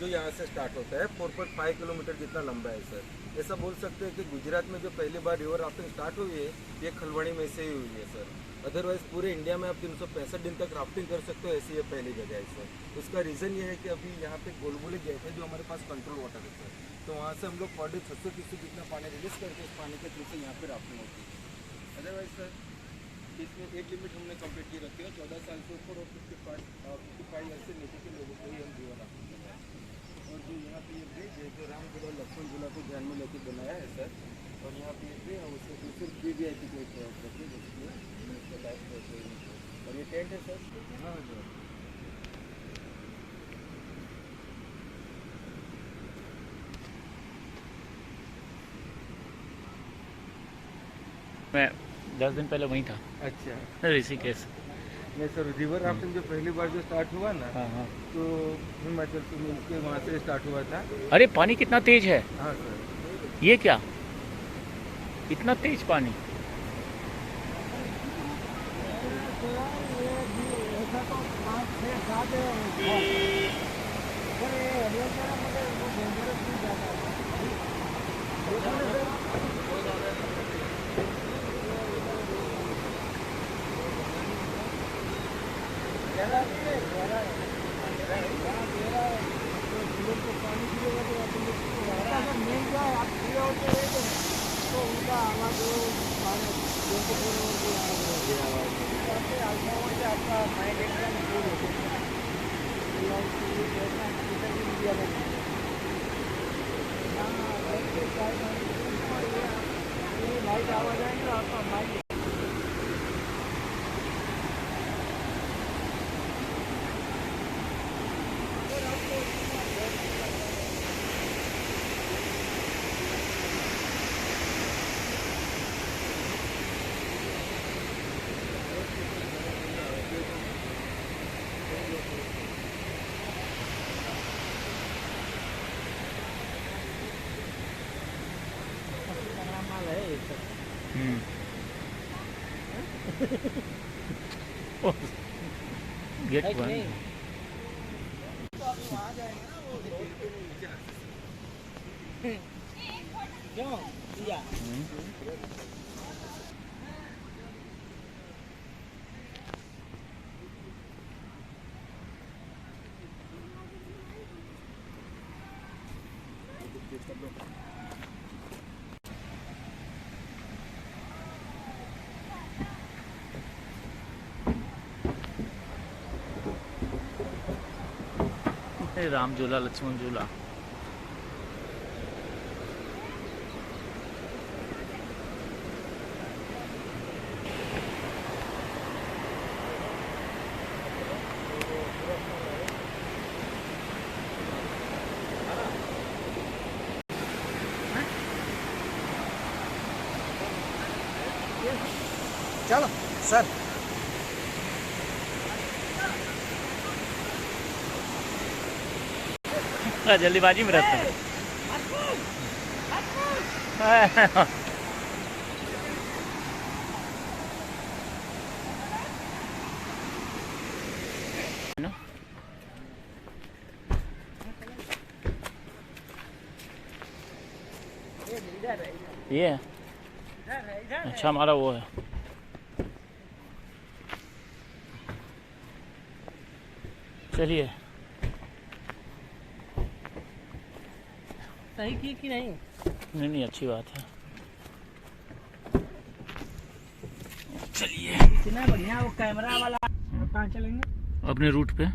जो यहाँ से स्टार्ट होता है 4.5 किलोमीटर जितना लंबा है सर। ऐसा बोल सकते हैं कि गुजरात में जो पहली बार रिवर राफ्टिंग स्टार्ट हुई है ये खलवाड़ी में से ही हुई है सर। अदरवाइज पूरे इंडिया में आप 365 दिन तक राफ्टिंग कर सकते हो, ऐसी ये पहली जगह है सर। उसका रीज़न ये है कि अभी यहाँ पे गोलगोले गेट है जो हमारे पास कंट्रोल वाटर है सर, तो वहाँ से हम लोग पर डे 600 क्यूसेक जितना पानी रिलीज करके उस पानी के थ्रू से यहाँ पे राफ्टिंग होती है। अदरवाइज सर इसमें एज लिमिट हमने कंप्लीट की रखी है, 14 साल से ऊपर और 55 ईयर से नीचे के लोगों को ही हम रिवर राफ्टिंग कर रहे हैं। और जो यहाँ पे ये ब्रिज है जो राम झूला लक्ष्मण झूला को ध्यान में लेकर बनाया है सर, और यहाँ पे ये ब्रिज है उसके दूसरे VVIP को करके जिसमें और ये टेंट है सर। हाँ सर मैं 10 दिन पहले वहीं था। अच्छा ऋषिकेश। नहीं सर, रिवर राफ्टिंग जो पहली बार जो स्टार्ट हुआ ना, हाँ। तो हिमाचल प्रदेश के वहाँ से स्टार्ट हुआ था। अरे पानी कितना तेज है। हाँ सर। ये क्या इतना तेज पानी? गेट बंद। राम झूला लक्ष्मण झूला। चलो सर। जल्दीबाजी में रहते हैं। ये अच्छा हमारा वो है। चलिए सही की कि नहीं? नहीं अच्छी बात है। चलिए इतना बढ़िया वो कैमरा वाला। कहाँ चलेंगे? अपने रूट पे।